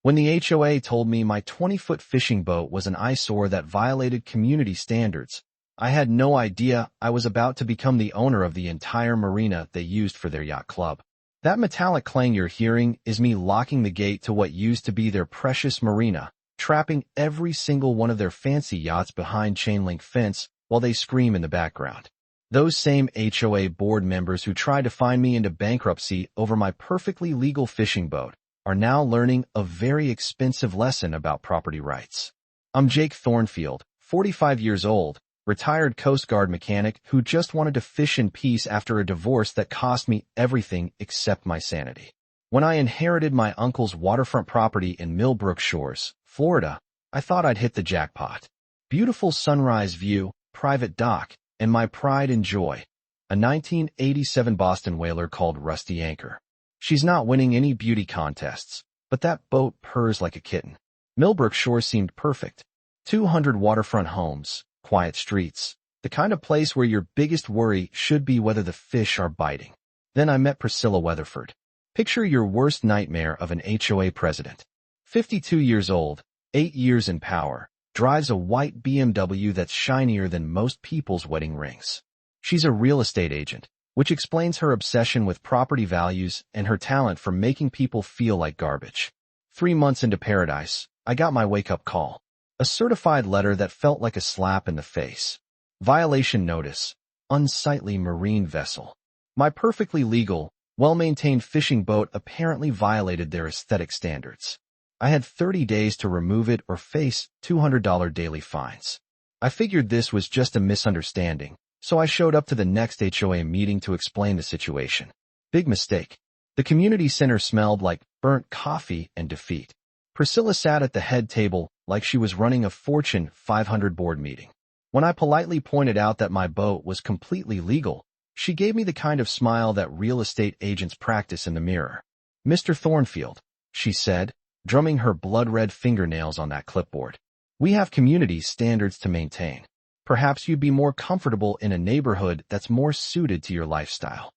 When the HOA told me my 20-foot fishing boat was an eyesore that violated community standards, I had no idea I was about to become the owner of the entire marina they used for their yacht club. That metallic clang you're hearing is me locking the gate to what used to be their precious marina, trapping every single one of their fancy yachts behind chain-link fence while they scream in the background. Those same HOA board members who tried to find me into bankruptcy over my perfectly legal fishing boat are now learning a very expensive lesson about property rights. I'm Jake Thornfield, 45 years old, retired Coast Guard mechanic who just wanted to fish in peace after a divorce that cost me everything except my sanity. When I inherited my uncle's waterfront property in Millbrook Shores, Florida, I thought I'd hit the jackpot. Beautiful sunrise view, private dock, and my pride and joy, a 1987 Boston whaler called Rusty Anchor. She's not winning any beauty contests, but that boat purrs like a kitten. Millbrook Shores seemed perfect. 200 waterfront homes, quiet streets, the kind of place where your biggest worry should be whether the fish are biting. Then I met Priscilla Weatherford. Picture your worst nightmare of an HOA president. 52 years old, 8 years in power, drives a white BMW that's shinier than most people's wedding rings. She's a real estate agent, which explains her obsession with property values and her talent for making people feel like garbage. 3 months into paradise, I got my wake-up call. A certified letter that felt like a slap in the face. Violation notice. Unsightly marine vessel. My perfectly legal, well-maintained fishing boat apparently violated their aesthetic standards. I had 30 days to remove it or face $200 daily fines. I figured this was just a misunderstanding, so I showed up to the next HOA meeting to explain the situation. Big mistake. The community center smelled like burnt coffee and defeat. Priscilla sat at the head table like she was running a Fortune 500 board meeting. When I politely pointed out that my boat was completely legal, she gave me the kind of smile that real estate agents practice in the mirror. "Mr. Thornfield," she said, drumming her blood-red fingernails on that clipboard. "We have community standards to maintain. Perhaps you'd be more comfortable in a neighborhood that's more suited to your lifestyle."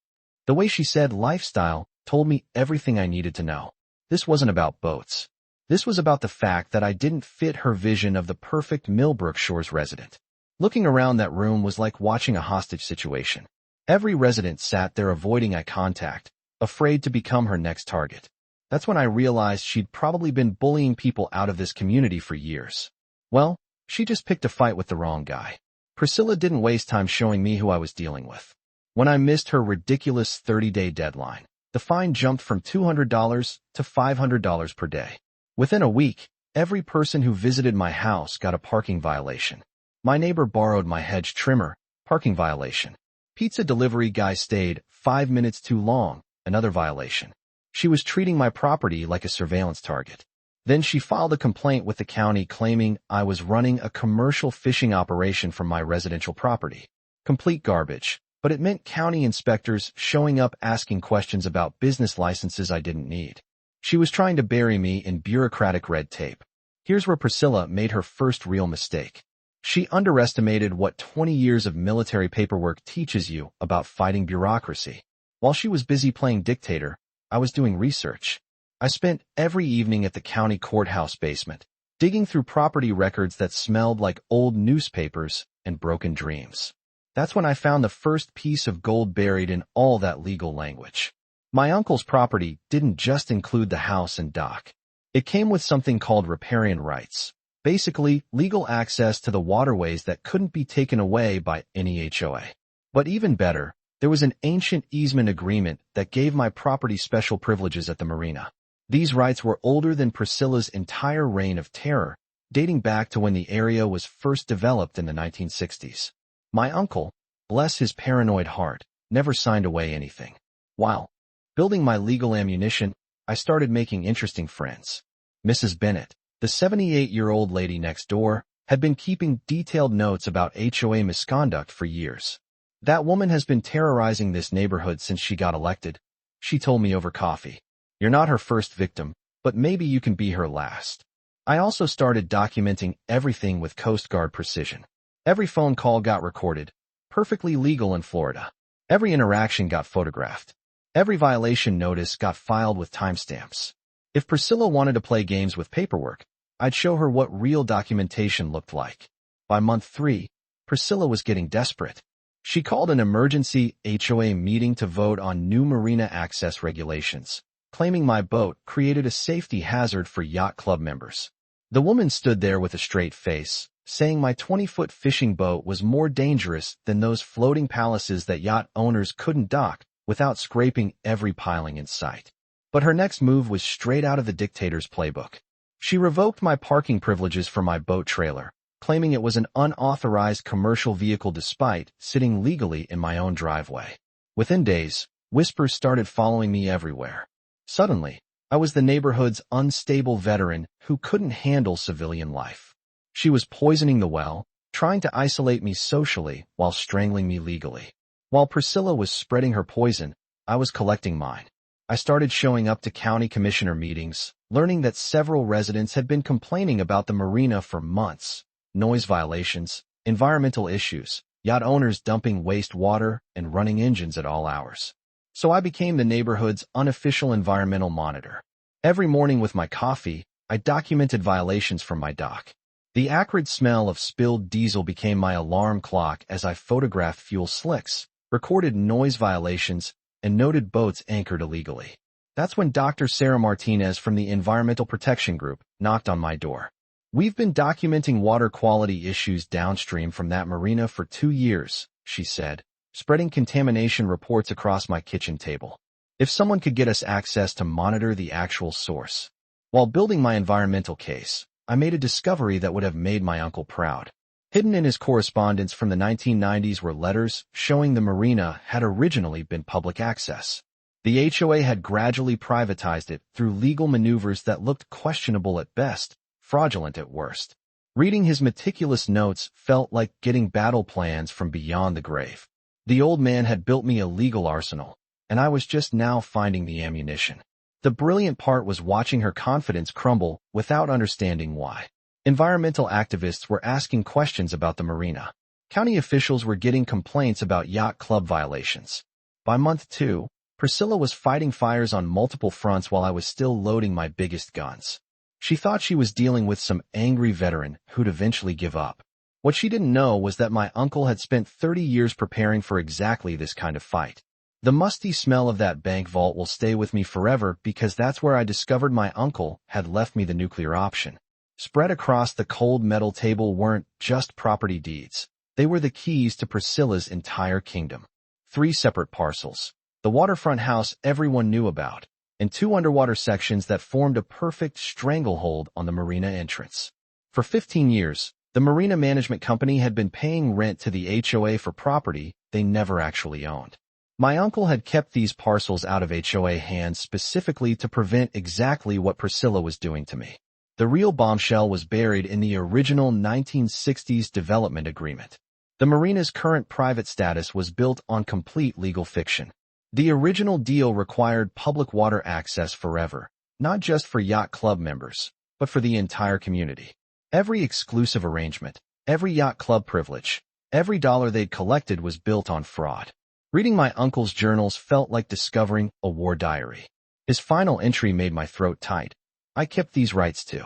The way she said lifestyle told me everything I needed to know. This wasn't about boats. This was about the fact that I didn't fit her vision of the perfect Millbrook Shores resident. Looking around that room was like watching a hostage situation. Every resident sat there avoiding eye contact, afraid to become her next target. That's when I realized she'd probably been bullying people out of this community for years. Well, she just picked a fight with the wrong guy. Priscilla didn't waste time showing me who I was dealing with. When I missed her ridiculous 30-day deadline, the fine jumped from $200 to $500 per day. Within a week, every person who visited my house got a parking violation. My neighbor borrowed my hedge trimmer, parking violation. Pizza delivery guy stayed 5 minutes too long, another violation. She was treating my property like a surveillance target. Then she filed a complaint with the county claiming I was running a commercial fishing operation from my residential property. Complete garbage, but it meant county inspectors showing up asking questions about business licenses I didn't need. She was trying to bury me in bureaucratic red tape. Here's where Priscilla made her first real mistake. She underestimated what 20 years of military paperwork teaches you about fighting bureaucracy. While she was busy playing dictator, I was doing research. I spent every evening at the county courthouse basement, digging through property records that smelled like old newspapers and broken dreams. That's when I found the first piece of gold buried in all that legal language. My uncle's property didn't just include the house and dock. It came with something called riparian rights, basically legal access to the waterways that couldn't be taken away by any HOA. But even better, there was an ancient easement agreement that gave my property special privileges at the marina. These rights were older than Priscilla's entire reign of terror, dating back to when the area was first developed in the 1960s. My uncle, bless his paranoid heart, never signed away anything. While building my legal ammunition, I started making interesting friends. Mrs. Bennett, the 78-year-old lady next door, had been keeping detailed notes about HOA misconduct for years. "That woman has been terrorizing this neighborhood since she got elected," she told me over coffee. "You're not her first victim, but maybe you can be her last." I also started documenting everything with Coast Guard precision. Every phone call got recorded, perfectly legal in Florida. Every interaction got photographed. Every violation notice got filed with timestamps. If Priscilla wanted to play games with paperwork, I'd show her what real documentation looked like. By month 3, Priscilla was getting desperate. She called an emergency HOA meeting to vote on new marina access regulations, claiming my boat created a safety hazard for yacht club members. The woman stood there with a straight face, saying my 20-foot fishing boat was more dangerous than those floating palaces that yacht owners couldn't dock without scraping every piling in sight. But her next move was straight out of the dictator's playbook. She revoked my parking privileges for my boat trailer, claiming it was an unauthorized commercial vehicle despite sitting legally in my own driveway. Within days, whispers started following me everywhere. Suddenly, I was the neighborhood's unstable veteran who couldn't handle civilian life. She was poisoning the well, trying to isolate me socially while strangling me legally. While Priscilla was spreading her poison, I was collecting mine. I started showing up to county commissioner meetings, learning that several residents had been complaining about the marina for months. Noise violations, environmental issues, yacht owners dumping wastewater, and running engines at all hours. So I became the neighborhood's unofficial environmental monitor. Every morning with my coffee, I documented violations from my dock. The acrid smell of spilled diesel became my alarm clock as I photographed fuel slicks, recorded noise violations, and noted boats anchored illegally. That's when Dr. Sarah Martinez from the Environmental Protection Group knocked on my door. "We've been documenting water quality issues downstream from that marina for 2 years, she said, spreading contamination reports across my kitchen table. If someone could get us access to monitor the actual source. While building my environmental case, I made a discovery that would have made my uncle proud. Hidden in his correspondence from the 1990s were letters showing the marina had originally been public access. The HOA had gradually privatized it through legal maneuvers that looked questionable at best, fraudulent at worst. Reading his meticulous notes felt like getting battle plans from beyond the grave. The old man had built me a legal arsenal, and I was just now finding the ammunition. The brilliant part was watching her confidence crumble without understanding why. Environmental activists were asking questions about the marina. County officials were getting complaints about yacht club violations. By month 2, Priscilla was fighting fires on multiple fronts while I was still loading my biggest guns. She thought she was dealing with some angry veteran who'd eventually give up. What she didn't know was that my uncle had spent 30 years preparing for exactly this kind of fight. The musty smell of that bank vault will stay with me forever because that's where I discovered my uncle had left me the nuclear option. Spread across the cold metal table weren't just property deeds. They were the keys to Priscilla's entire kingdom. 3 separate parcels. The waterfront house everyone knew about, and 2 underwater sections that formed a perfect stranglehold on the marina entrance. For 15 years, the marina management company had been paying rent to the HOA for property they never actually owned. My uncle had kept these parcels out of HOA hands specifically to prevent exactly what Priscilla was doing to me. The real bombshell was buried in the original 1960s development agreement. The marina's current private status was built on complete legal fiction. The original deal required public water access forever, not just for yacht club members, but for the entire community. Every exclusive arrangement, every yacht club privilege, every dollar they'd collected was built on fraud. Reading my uncle's journals felt like discovering a war diary. His final entry made my throat tight. I kept these rights too.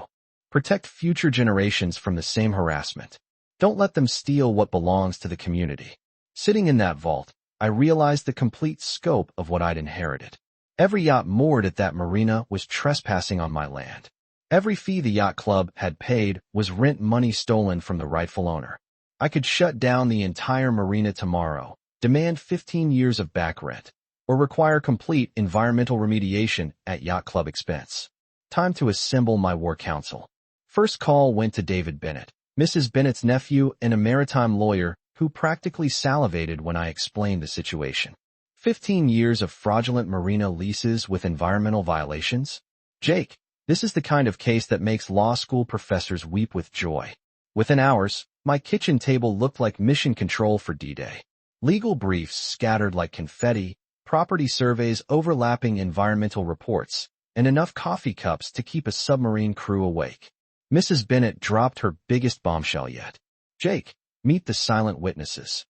Protect future generations from the same harassment. Don't let them steal what belongs to the community. Sitting in that vault, I realized the complete scope of what I'd inherited. Every yacht moored at that marina was trespassing on my land. Every fee the yacht club had paid was rent money stolen from the rightful owner. I could shut down the entire marina tomorrow, demand 15 years of back rent, or require complete environmental remediation at yacht club expense. Time to assemble my war council. First call went to David Bennett, Mrs. Bennett's nephew and a maritime lawyer who practically salivated when I explained the situation. 15 years of fraudulent marina leases with environmental violations? Jake, this is the kind of case that makes law school professors weep with joy. Within hours, my kitchen table looked like mission control for D-Day. Legal briefs scattered like confetti, property surveys overlapping environmental reports, and enough coffee cups to keep a submarine crew awake. Mrs. Bennett dropped her biggest bombshell yet. Jake, meet the silent witnesses.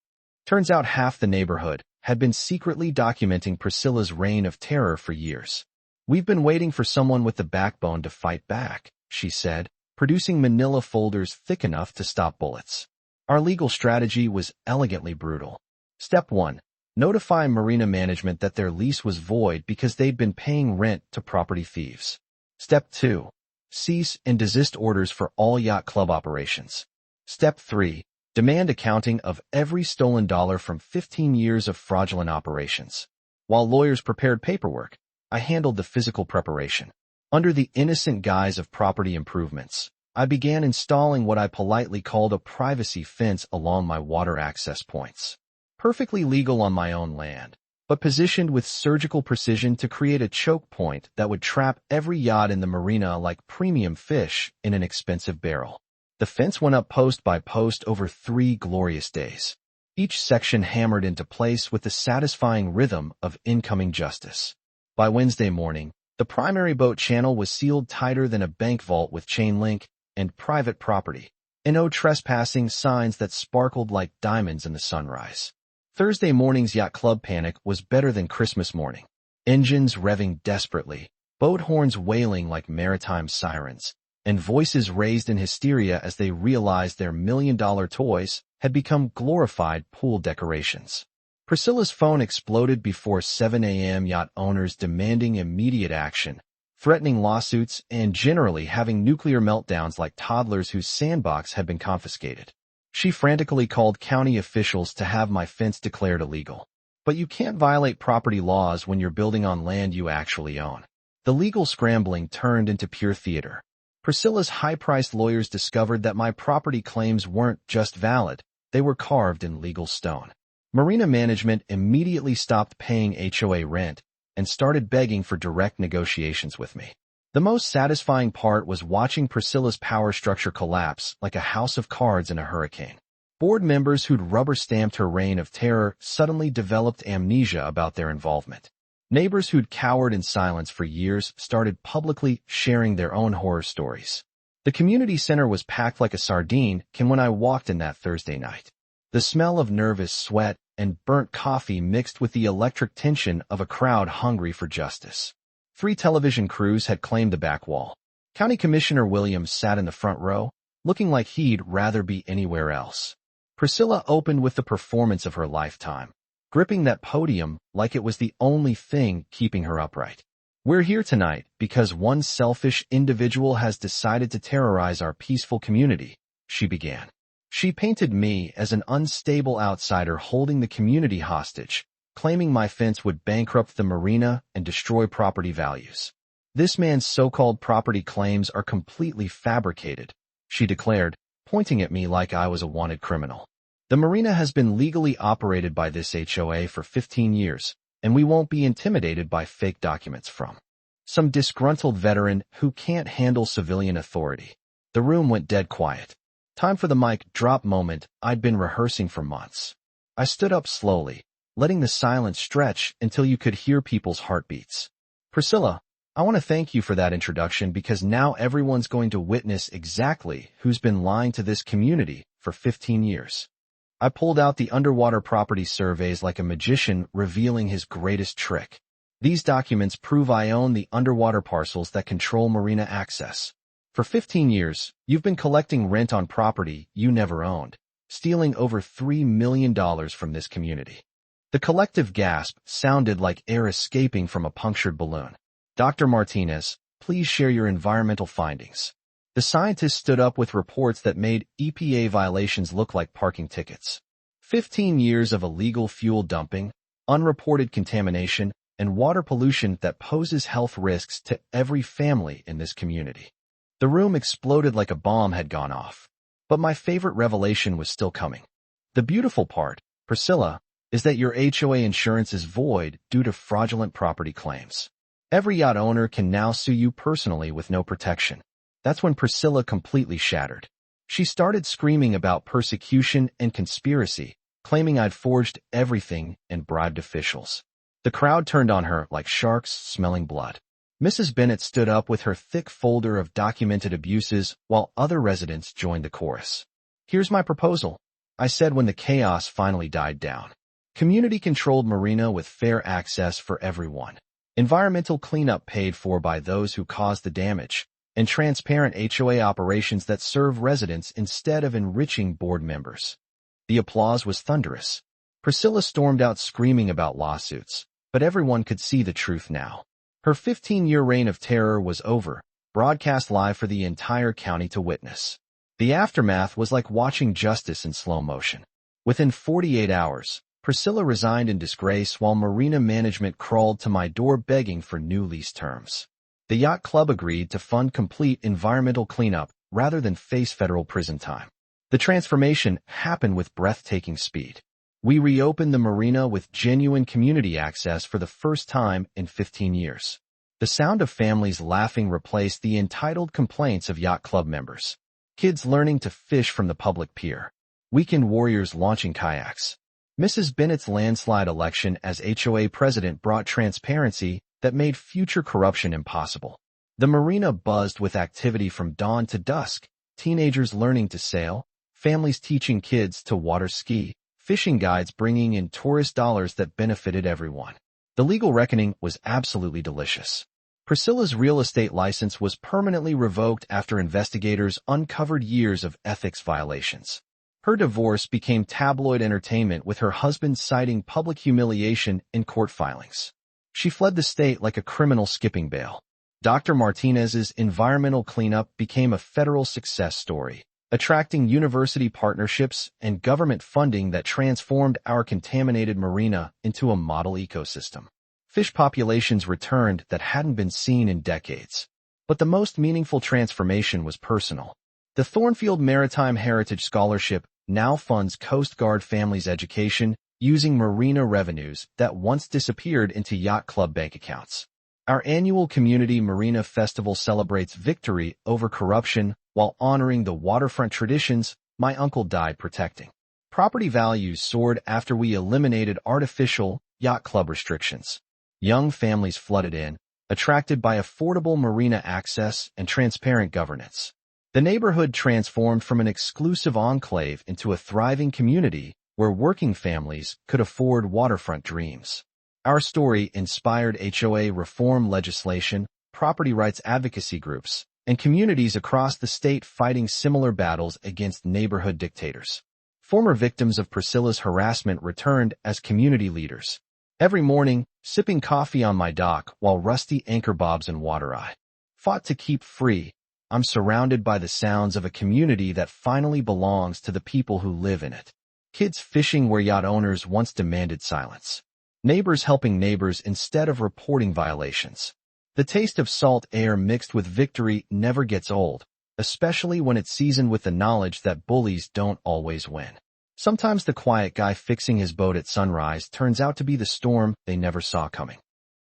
Turns out half the neighborhood had been secretly documenting Priscilla's reign of terror for years. "We've been waiting for someone with the backbone to fight back," she said, producing manila folders thick enough to stop bullets. Our legal strategy was elegantly brutal. Step 1. Notify Marina management that their lease was void because they'd been paying rent to property thieves. Step 2. Cease and desist orders for all yacht club operations. Step 3. Demand accounting of every stolen dollar from 15 years of fraudulent operations. While lawyers prepared paperwork, I handled the physical preparation. Under the innocent guise of property improvements, I began installing what I politely called a privacy fence along my water access points. Perfectly legal on my own land, but positioned with surgical precision to create a choke point that would trap every yacht in the marina like premium fish in an expensive barrel. The fence went up post by post over 3 glorious days, each section hammered into place with the satisfying rhythm of incoming justice. By Wednesday morning, the primary boat channel was sealed tighter than a bank vault with chain link and private property, and no trespassing signs that sparkled like diamonds in the sunrise. Thursday morning's yacht club panic was better than Christmas morning. Engines revving desperately, boat horns wailing like maritime sirens, and voices raised in hysteria as they realized their million-dollar toys had become glorified pool decorations. Priscilla's phone exploded before 7 a.m. yacht owners demanding immediate action, threatening lawsuits, and generally having nuclear meltdowns like toddlers whose sandbox had been confiscated. She frantically called county officials to have my fence declared illegal. But you can't violate property laws when you're building on land you actually own. The legal scrambling turned into pure theater. Priscilla's high-priced lawyers discovered that my property claims weren't just valid, they were carved in legal stone. Marina management immediately stopped paying HOA rent and started begging for direct negotiations with me. The most satisfying part was watching Priscilla's power structure collapse like a house of cards in a hurricane. Board members who'd rubber-stamped her reign of terror suddenly developed amnesia about their involvement. Neighbors who'd cowered in silence for years started publicly sharing their own horror stories. The community center was packed like a sardine can when I walked in that Thursday night. The smell of nervous sweat and burnt coffee mixed with the electric tension of a crowd hungry for justice. 3 television crews had claimed the back wall. County Commissioner Williams sat in the front row, looking like he'd rather be anywhere else. Priscilla opened with the performance of her lifetime, gripping that podium like it was the only thing keeping her upright. "We're here tonight because one selfish individual has decided to terrorize our peaceful community," she began. She painted me as an unstable outsider holding the community hostage, claiming my fence would bankrupt the marina and destroy property values. "This man's so-called property claims are completely fabricated," she declared, pointing at me like I was a wanted criminal. "The marina has been legally operated by this HOA for 15 years, and we won't be intimidated by fake documents from some disgruntled veteran who can't handle civilian authority." The room went dead quiet. Time for the mic drop moment I'd been rehearsing for months. I stood up slowly, letting the silence stretch until you could hear people's heartbeats. "Priscilla, I want to thank you for that introduction because now everyone's going to witness exactly who's been lying to this community for 15 years. I pulled out the underwater property surveys like a magician revealing his greatest trick. These documents prove I own the underwater parcels that control marina access. For 15 years, you've been collecting rent on property you never owned, stealing over $3 million from this community." The collective gasp sounded like air escaping from a punctured balloon. "Dr. Martinez, please share your environmental findings." The scientist stood up with reports that made EPA violations look like parking tickets. 15 years of illegal fuel dumping, unreported contamination, and water pollution that poses health risks to every family in this community. The room exploded like a bomb had gone off. But my favorite revelation was still coming. "The beautiful part, Priscilla, is that your HOA insurance is void due to fraudulent property claims. Every yacht owner can now sue you personally with no protection." That's when Priscilla completely shattered. She started screaming about persecution and conspiracy, claiming I'd forged everything and bribed officials. The crowd turned on her like sharks smelling blood. Mrs. Bennett stood up with her thick folder of documented abuses while other residents joined the chorus. "Here's my proposal," I said when the chaos finally died down. "Community-controlled marina with fair access for everyone. environmental cleanup paid for by those who caused the damage, and transparent HOA operations that serve residents instead of enriching board members. The applause was thunderous. Priscilla stormed out screaming about lawsuits, but everyone could see the truth now. Her 15-year reign of terror was over, broadcast live for the entire county to witness. The aftermath was like watching justice in slow motion. Within 48 hours, Priscilla resigned in disgrace while Marina management crawled to my door begging for new lease terms. The yacht club agreed to fund complete environmental cleanup rather than face federal prison time. The transformation happened with breathtaking speed. We reopened the marina with genuine community access for the first time in 15 years. The sound of families laughing replaced the entitled complaints of yacht club members. Kids learning to fish from the public pier. Weekend warriors launching kayaks. Mrs. Bennett's landslide election as HOA president brought transparency that made future corruption impossible. The marina buzzed with activity from dawn to dusk, teenagers learning to sail, families teaching kids to water ski, fishing guides bringing in tourist dollars that benefited everyone. The legal reckoning was absolutely delicious. Priscilla's real estate license was permanently revoked after investigators uncovered years of ethics violations. Her divorce became tabloid entertainment with her husband citing public humiliation in court filings. She fled the state like a criminal skipping bail. Dr. Martinez's environmental cleanup became a federal success story, attracting university partnerships and government funding that transformed our contaminated marina into a model ecosystem. Fish populations returned that hadn't been seen in decades. But the most meaningful transformation was personal. The Thornfield Maritime Heritage Scholarship now funds Coast Guard families' education using marina revenues that once disappeared into yacht club bank accounts. Our annual Community Marina Festival celebrates victory over corruption while honoring the waterfront traditions my uncle died protecting. Property values soared after we eliminated artificial yacht club restrictions. Young families flooded in, attracted by affordable marina access and transparent governance. The neighborhood transformed from an exclusive enclave into a thriving community where working families could afford waterfront dreams. Our story inspired HOA reform legislation, property rights advocacy groups, and communities across the state fighting similar battles against neighborhood dictators. Former victims of Priscilla's harassment returned as community leaders. Every morning, sipping coffee on my dock while rusty anchor bobs and water eye. Fought to keep free, I'm surrounded by the sounds of a community that finally belongs to the people who live in it. Kids fishing where yacht owners once demanded silence. Neighbors helping neighbors instead of reporting violations. The taste of salt air mixed with victory never gets old, especially when it's seasoned with the knowledge that bullies don't always win. Sometimes the quiet guy fixing his boat at sunrise turns out to be the storm they never saw coming.